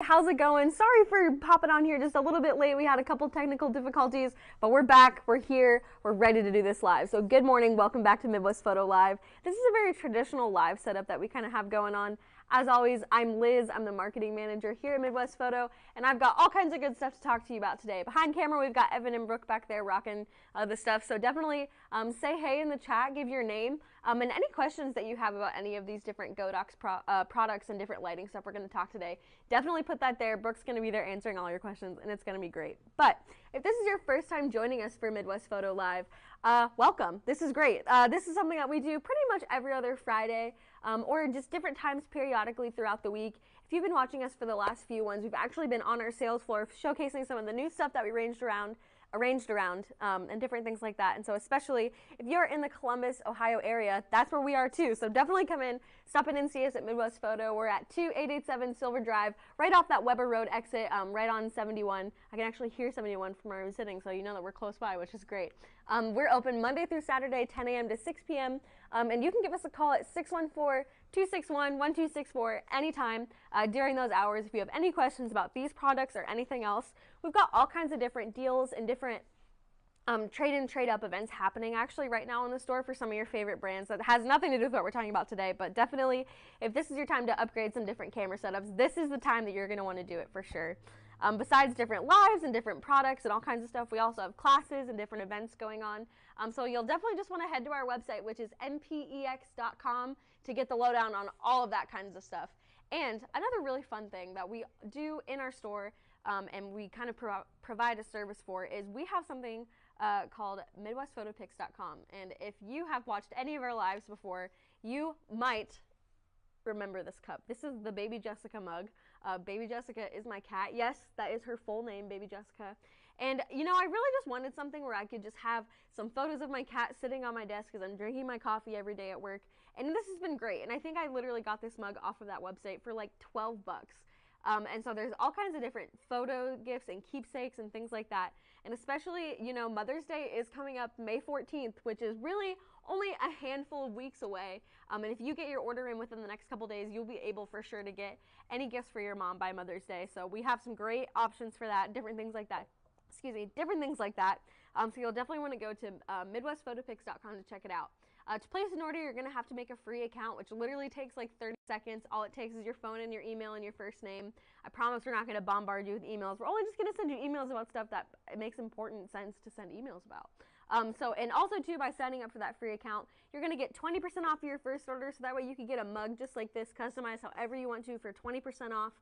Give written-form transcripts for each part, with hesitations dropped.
How's it going? Sorry for popping on here just a little bit late. We had a couple technical difficulties, but we're back. We're here. We're ready to do this live. So good morning. Welcome back to Midwest Photo Live. This is a very traditional live setup that we kind of have going on. As always, I'm Liz. I'm the marketing manager here at Midwest Photo, and I've got all kinds of good stuff to talk to you about today. Behind camera, we've got Evan and Brooke back there rocking the stuff. So definitely say hey in the chat, give your name, and any questions that you have about any of these different Godox products and different lighting stuff we're going to talk today. Definitely put that there. Brooke's going to be there answering all your questions, and it's going to be great. But if this is your first time joining us for Midwest Photo Live, welcome. This is great. This is something that we do pretty much every other Friday, or just different times periodically throughout the week. If you've been watching us for the last few ones, we've actually been on our sales floor showcasing some of the new stuff that we arranged around, and different things like that. And so especially if you're in the Columbus, Ohio area, that's where we are too. So definitely come in, stop in and see us at Midwest Photo. We're at 2887 Silver Drive, right off that Weber Road exit, right on 71. I can actually hear 71 from where I'm sitting, so you know that we're close by, which is great. We're open Monday through Saturday, 10 a.m. to 6 p.m. And you can give us a call at 614-261-1264 anytime during those hours if you have any questions about these products or anything else. We've got all kinds of different deals and different trade-in, trade-up events happening actually right now in the store for some of your favorite brands. That has nothing to do with what we're talking about today, but definitely if this is your time to upgrade some different camera setups, this is the time that you're going to want to do it for sure. Besides different lives and different products and all kinds of stuff, we also have classes and different events going on. So you'll definitely just want to head to our website, which is MPEX.com, to get the lowdown on all of that kinds of stuff. And another really fun thing that we do in our store, and we kind of provide a service for, is we have something called MidwestPhotoPix.com. And if you have watched any of our lives before, you might remember this cup. This is the Baby Jessica mug. Baby Jessica is my cat. Yes, that is her full name, Baby Jessica. And, you know, I really just wanted something where I could just have some photos of my cat sitting on my desk as I'm drinking my coffee every day at work. And this has been great. And I think I literally got this mug off of that website for like 12 bucks. And so there's all kinds of different photo gifts and keepsakes and things like that. And especially, you know, Mother's Day is coming up May 14th, which is really only a handful of weeks away. And if you get your order in within the next couple days, you'll be able for sure to get any gifts for your mom by Mother's Day. So we have some great options for that, different things like that. Different things like that. So you'll definitely want to go to MidwestPhotoPix.com to check it out. To place an order, you're going to have to make a free account, which literally takes like 30 seconds. All it takes is your phone and your email and your first name. I promise we're not going to bombard you with emails. We're only just going to send you emails about stuff that it makes important sense to send emails about. And also too, by signing up for that free account, you're going to get 20% off of your first order, so that way you can get a mug just like this, customized however you want to for 20% off.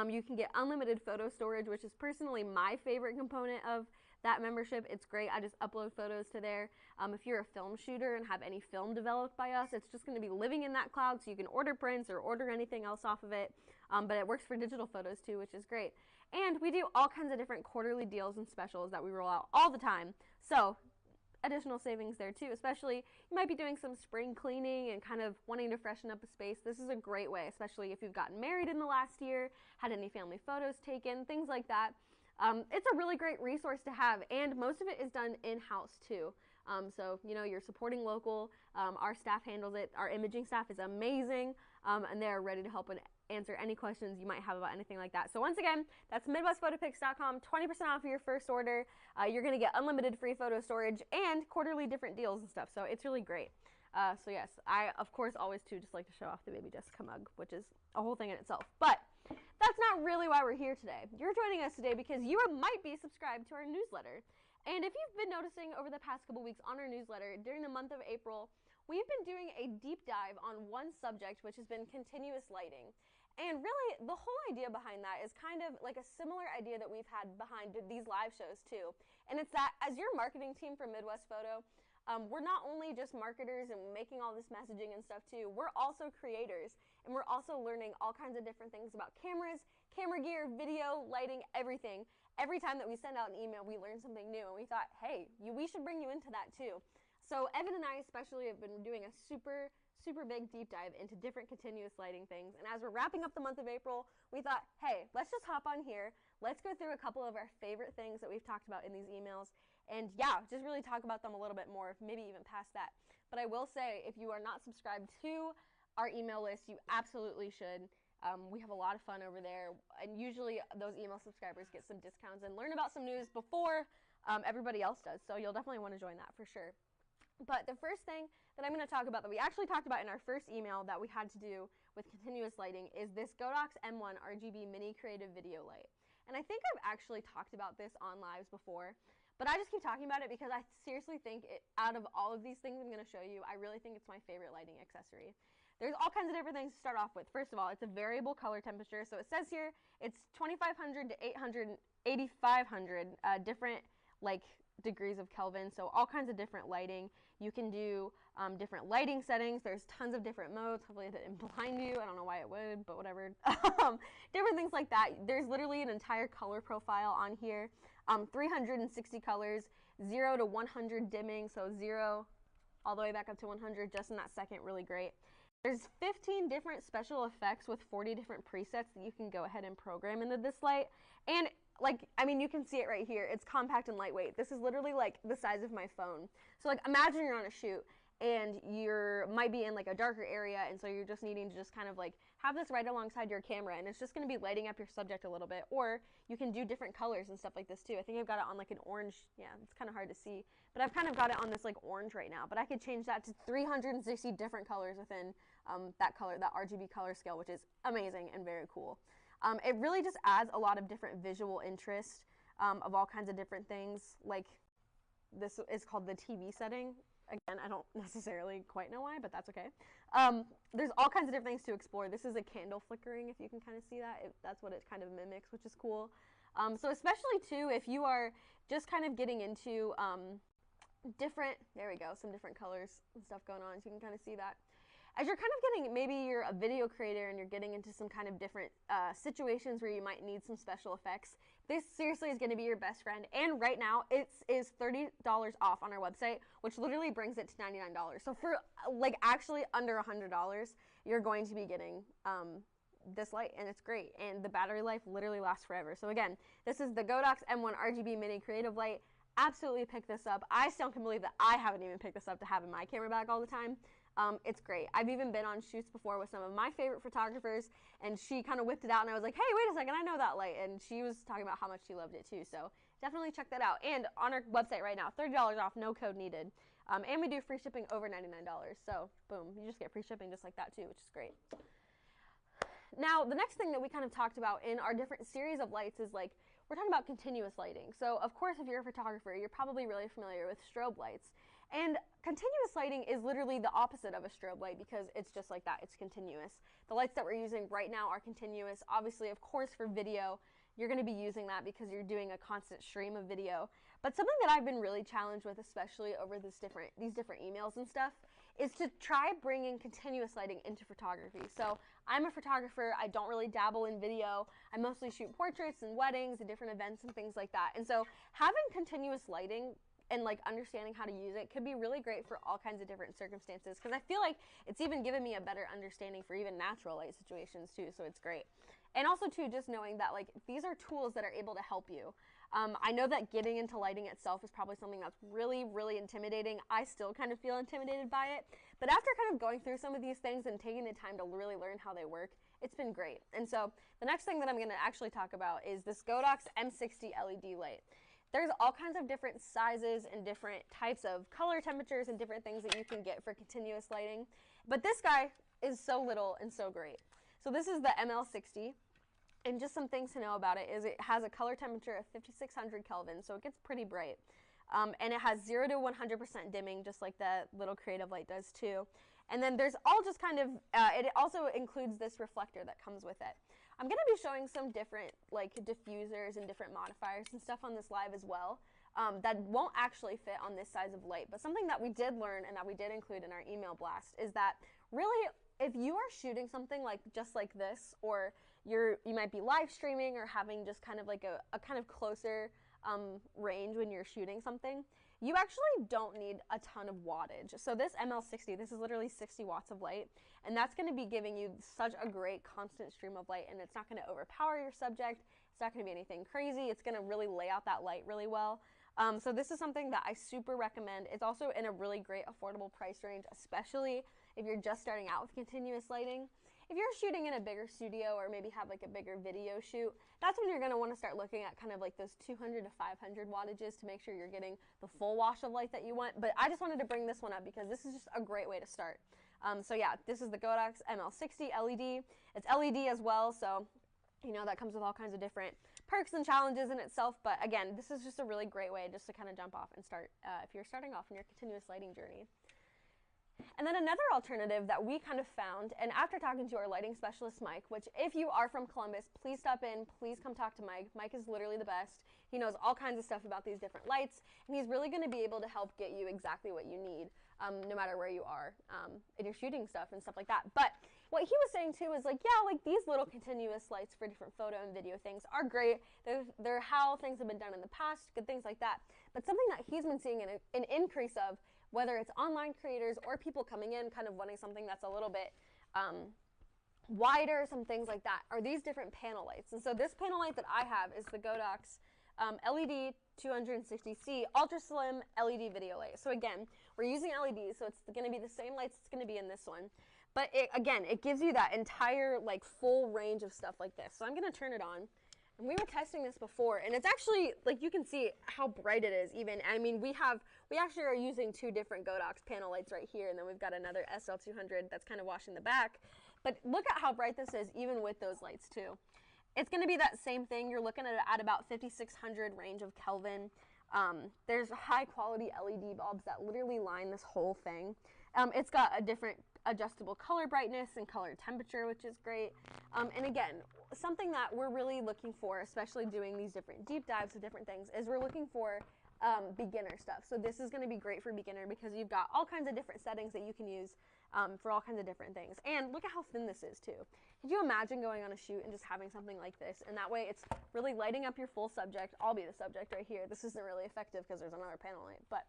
You can get unlimited photo storage, which is personally my favorite component of that membership. It's great. I just upload photos to there. If you're a film shooter and have any film developed by us, it's just going to be living in that cloud, so you can order prints or order anything else off of it. But it works for digital photos too, which is great. And we do all kinds of different quarterly deals and specials that we roll out all the time. So additional savings there too, especially you might be doing some spring cleaning and kind of wanting to freshen up a space. This is a great way, especially if you've gotten married in the last year, had any family photos taken, things like that. It's a really great resource to have, and most of it is done in-house too. So, you know, you're supporting local. Our staff handles it. Our imaging staff is amazing, and they're ready to help and answer any questions you might have about anything like that. So once again, that's MidwestPhotoPix.com, 20% off of your first order. You're going to get unlimited free photo storage and quarterly different deals and stuff. So it's really great. So yes, I, of course, always too just like to show off the Baby Jessica mug, which is a whole thing in itself. But that's not really why we're here today. You're joining us today because you might be subscribed to our newsletter. And if you've been noticing over the past couple weeks on our newsletter, during the month of April, we've been doing a deep dive on one subject, which has been continuous lighting. And really, the whole idea behind that is kind of like a similar idea that we've had behind these live shows too. And it's that as your marketing team for Midwest Photo, we're not only just marketers and making all this messaging and stuff too, we're also creators. And we're also learning all kinds of different things about cameras, camera gear, video, lighting, everything. Every time that we send out an email, we learn something new. And we thought, hey, we should bring you into that too. So Evan and I especially have been doing a super big deep dive into different continuous lighting things. And as we're wrapping up the month of April, we thought, hey, let's just hop on here. Let's go through a couple of our favorite things that we've talked about in these emails. And yeah, just really talk about them a little bit more, maybe even past that. But I will say, if you are not subscribed to our email list, you absolutely should. We have a lot of fun over there, and usually those email subscribers get some discounts and learn about some news before everybody else does. So you'll definitely want to join that for sure. But the first thing that I'm going to talk about that we actually talked about in our first email that we had to do with continuous lighting is this Godox M1 RGB Mini Creative Video Light. And I think I've actually talked about this on lives before, but I just keep talking about it because I seriously think out of all of these things I'm going to show you, I really think it's my favorite lighting accessory. There's all kinds of different things to start off with. First of all, it's a variable color temperature. So it says here it's 2500 to 800, 8500 different degrees of Kelvin, so all kinds of different lighting. You can do different lighting settings. There's tons of different modes. Hopefully it didn't blind you. I don't know why it would, but whatever. Different things like that. There's literally an entire color profile on here. 360 colors, 0 to 100 dimming, so 0 all the way back up to 100 just in that second, really great. There's 15 different special effects with 40 different presets that you can go ahead and program into this light. And you can see it right here. It's compact and lightweight. This is literally the size of my phone. So imagine you're on a shoot and might be in a darker area, and so you're just needing to just kind of have this right alongside your camera, and it's just going to be lighting up your subject a little bit. Or you can do different colors and stuff like this too. I think I've got it on an orange. Yeah, it's kind of hard to see, but I've kind of got it on this orange right now. But I could change that to 360 different colors within that RGB color scale, which is amazing and very cool. It really just adds a lot of different visual interest of all kinds of different things. This is called the TV setting. Again, I don't necessarily quite know why, but that's okay. There's all kinds of different things to explore. This is a candle flickering, if you can kind of see that. That's what it kind of mimics, which is cool. So especially, too, if you are just kind of getting into there we go, some different colors and stuff going on, so you can kind of see that. As you're kind of getting, maybe you're a video creator and you're getting into some kind of different situations where you might need some special effects, this seriously is going to be your best friend. And right now, it is $30 off on our website, which literally brings it to $99. So for actually under $100, you're going to be getting this light, and it's great. And the battery life literally lasts forever. So again, this is the Godox M1 RGB Mini Creative Light. Absolutely pick this up. I still can believe that I haven't even picked this up to have in my camera bag all the time. It's great. I've even been on shoots before with some of my favorite photographers, and she kind of whipped it out, and I was like, hey, wait a second, I know that light. And she was talking about how much she loved it too. So definitely check that out. And on our website right now, $30 off, no code needed. And we do free shipping over $99. So boom, you just get free shipping just like that too, which is great. Now, the next thing that we kind of talked about in our different series of lights is we're talking about continuous lighting. So of course, if you're a photographer, you're probably really familiar with strobe lights. And continuous lighting is literally the opposite of a strobe light because it's just like that. It's continuous. The lights that we're using right now are continuous. Obviously, of course, for video, you're going to be using that because you're doing a constant stream of video. But something that I've been really challenged with, especially over these different emails and stuff, is to try bringing continuous lighting into photography. So I'm a photographer. I don't really dabble in video. I mostly shoot portraits and weddings and different events and things like that. And so having continuous lighting and understanding how to use it could be really great for all kinds of different circumstances, because I feel like it's even given me a better understanding for even natural light situations too, so it's great. And also too, just knowing that these are tools that are able to help you. I know that getting into lighting itself is probably something that's really, really intimidating. I still kind of feel intimidated by it, but after kind of going through some of these things and taking the time to really learn how they work, it's been great. And so the next thing that I'm going to actually talk about is this Godox M60 LED light. There's all kinds of different sizes and different types of color temperatures and different things that you can get for continuous lighting. But this guy is so little and so great. So this is the ML60. And just some things to know about it is it has a color temperature of 5600 Kelvin, so it gets pretty bright. And it has 0 to 100% dimming, just like the little creative light does too. And then there's all just kind of, it also includes this reflector that comes with it. I'm going to be showing some different diffusers and different modifiers and stuff on this live as well that won't actually fit on this size of light. But something that we did learn and that we did include in our email blast is that really, if you are shooting something just like this, or you might be live streaming or having just kind of a kind of closer range when you're shooting something, you actually don't need a ton of wattage. So this ML60, this is literally 60 watts of light, and that's going to be giving you such a great constant stream of light, and it's not going to overpower your subject. It's not going to be anything crazy. It's going to really lay out that light really well. So this is something that I super recommend. It's also in a really great affordable price range, especially if you're just starting out with continuous lighting. if you're shooting in a bigger studio or maybe have like a bigger video shoot, that's when you're going to want to start looking at kind of like those 200 to 500 wattages to make sure you're getting the full wash of light that you want. But I just wanted to bring this one up because this is just a great way to start. So yeah, this is the Godox ML60 LED. It's LED as well, so you know that comes with all kinds of different perks and challenges in itself. But again, this is just a really great way just to kind of jump off and start if you're starting off in your continuous lighting journey. And then another alternative that we kind of found, and after talking to our lighting specialist, Mike, which if you are from Columbus, please stop in, please come talk to Mike. Mike is literally the best. He knows all kinds of stuff about these different lights, and he's really going to be able to help get you exactly what you need, no matter where you are in your shooting stuff and stuff like that. But what he was saying too is like, yeah, like these little continuous lights for different photo and video things are great. They're how things have been done in the past, good things like that. But something that he's been seeing an increase of, whether it's online creators or people coming in kind of wanting something that's a little bit wider, some things like that, are these different panel lights. And so this panel light that I have is the Godox LED 260C Ultra Slim LED video light. So again, we're using LEDs, so it's going to be the same lights it's going to be in this one. But again, it gives you that entire like full range of stuff like this. So I'm going to turn it on. And we were testing this before, and it's actually, like, you can see how bright it is even. I mean, we actually are using two different Godox panel lights right here, and then we've got another SL200 that's kind of washing the back. But look at how bright this is, even with those lights, too. It's going to be that same thing. You're looking at about 5,600 range of Kelvin. There's high-quality LED bulbs that literally line this whole thing. It's got a different adjustable color brightness and color temperature, which is great. And again, something that we're really looking for, especially doing these different deep dives of different things, is we're looking for beginner stuff. So this is going to be great for beginner because you've got all kinds of different settings that you can use for all kinds of different things. And look at how thin this is too. Could you imagine going on a shoot and just having something like this? And that way it's really lighting up your full subject. I'll be the subject right here. This isn't really effective because there's another panel light, but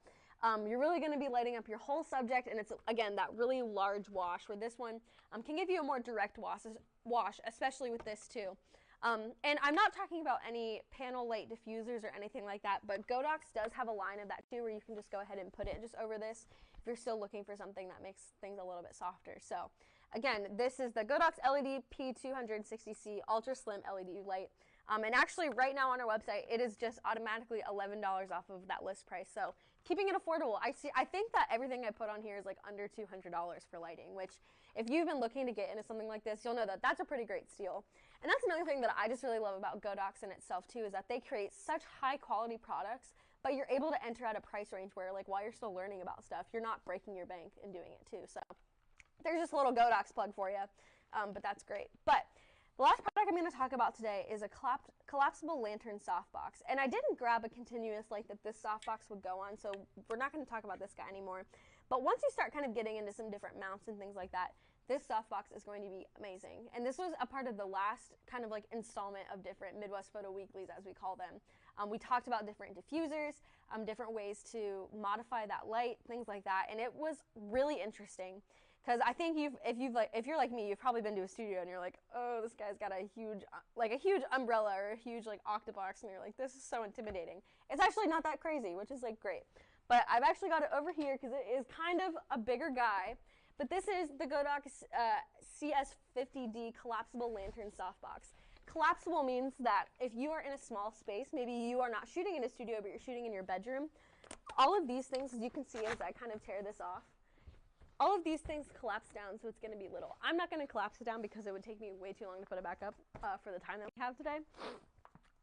you're really going to be lighting up your whole subject, and it's, again, that really large wash, where this one can give you a more direct wash, especially with this too. And I'm not talking about any panel light diffusers or anything like that, but Godox does have a line of that too, where you can just go ahead and put it just over this if you're still looking for something that makes things a little bit softer. So again, this is the Godox LED P260C Ultra Slim LED light. And actually right now on our website, it is just automatically $11 off of that list price. So keeping it affordable. I think that everything I put on here is like under $200 for lighting, which if you've been looking to get into something like this, you'll know that that's a pretty great steal. And that's another thing that I just really love about Godox in itself too, is that they create such high quality products, but you're able to enter at a price range where, like, while you're still learning about stuff, you're not breaking your bank in doing it too. So there's just a little Godox plug for you, but that's great. But the last product I'm going to talk about today is a collapsible lantern softbox. And I didn't grab a continuous light that this softbox would go on, so we're not going to talk about this guy anymore. But once you start kind of getting into some different mounts and things like that, this softbox is going to be amazing. And this was a part of the last kind of like installment of different Midwest Photo Weeklies, as we call them. We talked about different diffusers, different ways to modify that light, things like that. And it was really interesting. Because I think if you're like me, you've probably been to a studio and you're like, oh, this guy's got a huge umbrella or a huge like octabox, and you're like, this is so intimidating. It's actually not that crazy, which is like great. But I've actually got it over here because it is kind of a bigger guy. But this is the Godox CS50D collapsible lantern softbox. Collapsible means that if you are in a small space, maybe you are not shooting in a studio, but you're shooting in your bedroom, all of these things, as you can see as I kind of tear this off, all of these things collapse down, so it's going to be little. I'm not going to collapse it down because it would take me way too long to put it back up for the time that we have today.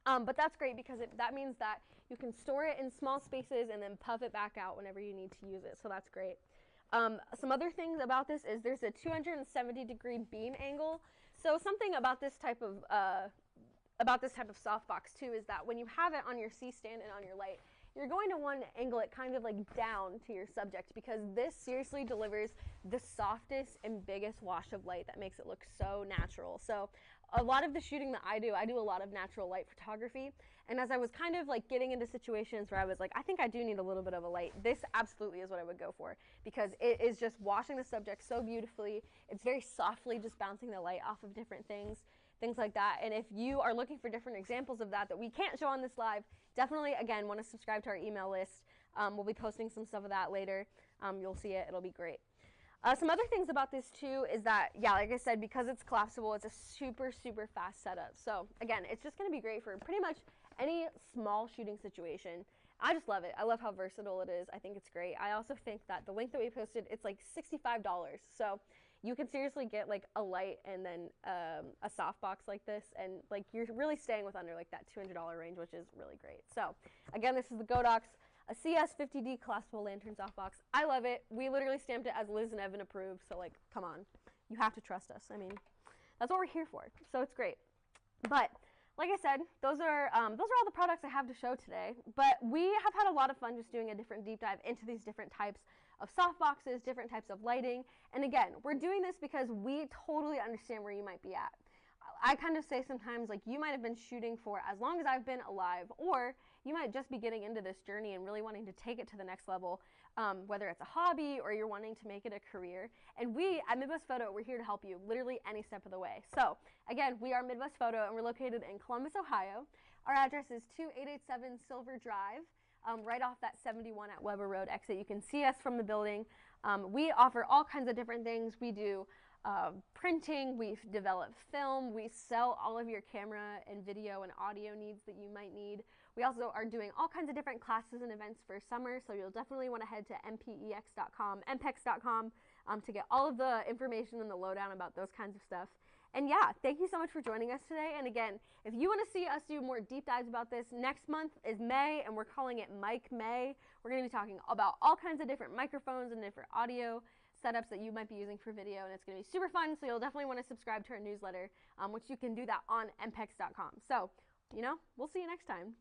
But that's great because that means that you can store it in small spaces and then puff it back out whenever you need to use it, so that's great. Some other things about this is there's a 270-degree beam angle. So something about this type of softbox too is that when you have it on your C-stand and on your light, you're going to want to angle it kind of like down to your subject, because this seriously delivers the softest and biggest wash of light that makes it look so natural. So a lot of the shooting that I do a lot of natural light photography, and as I was kind of like getting into situations where I was like, I think I do need a little bit of a light, this absolutely is what I would go for, because it is just washing the subject so beautifully. It's very softly just bouncing the light off of different things like that. And if you are looking for different examples of that we can't show on this live, definitely, again, want to subscribe to our email list. We'll be posting some stuff of that later. You'll see it. It'll be great. Some other things about this too is that, yeah, like I said, because it's collapsible, it's a super, super fast setup. So again, it's just going to be great for pretty much any small shooting situation. I just love it. I love how versatile it is. I think it's great. I also think that the link that we posted, it's like $65. So you can seriously get like a light and then a softbox like this, and like you're really staying with under like that $200 range, which is really great. So again, this is the Godox, a CS50D collapsible lantern softbox. I love it. We literally stamped it as Liz and Evan approved, so like, come on. You have to trust us. I mean, that's what we're here for, so it's great. But like I said, those are all the products I have to show today. But we have had a lot of fun just doing a different deep dive into these different types of softboxes, different types of lighting. And again, we're doing this because we totally understand where you might be at. I kind of say sometimes, like, you might have been shooting for as long as I've been alive, or you might just be getting into this journey and really wanting to take it to the next level, whether it's a hobby or you're wanting to make it a career. And we at Midwest Photo, we're here to help you literally any step of the way. So again, we are Midwest Photo, and we're located in Columbus, Ohio. Our address is 2887 Silver Drive, right off that 71 at Weber Road exit. You can see us from the building. We offer all kinds of different things. We do printing, we develop film, we sell all of your camera and video and audio needs that you might need. We also are doing all kinds of different classes and events for summer, so you'll definitely want to head to MPEX.com, MPEX.com to get all of the information and the lowdown about those kinds of stuff. And yeah, thank you so much for joining us today. And again, if you want to see us do more deep dives about this, next month is May, and we're calling it Mic May. We're going to be talking about all kinds of different microphones and different audio setups that you might be using for video, and it's going to be super fun, so you'll definitely want to subscribe to our newsletter, which you can do that on mpex.com. So, you know, we'll see you next time. Thanks.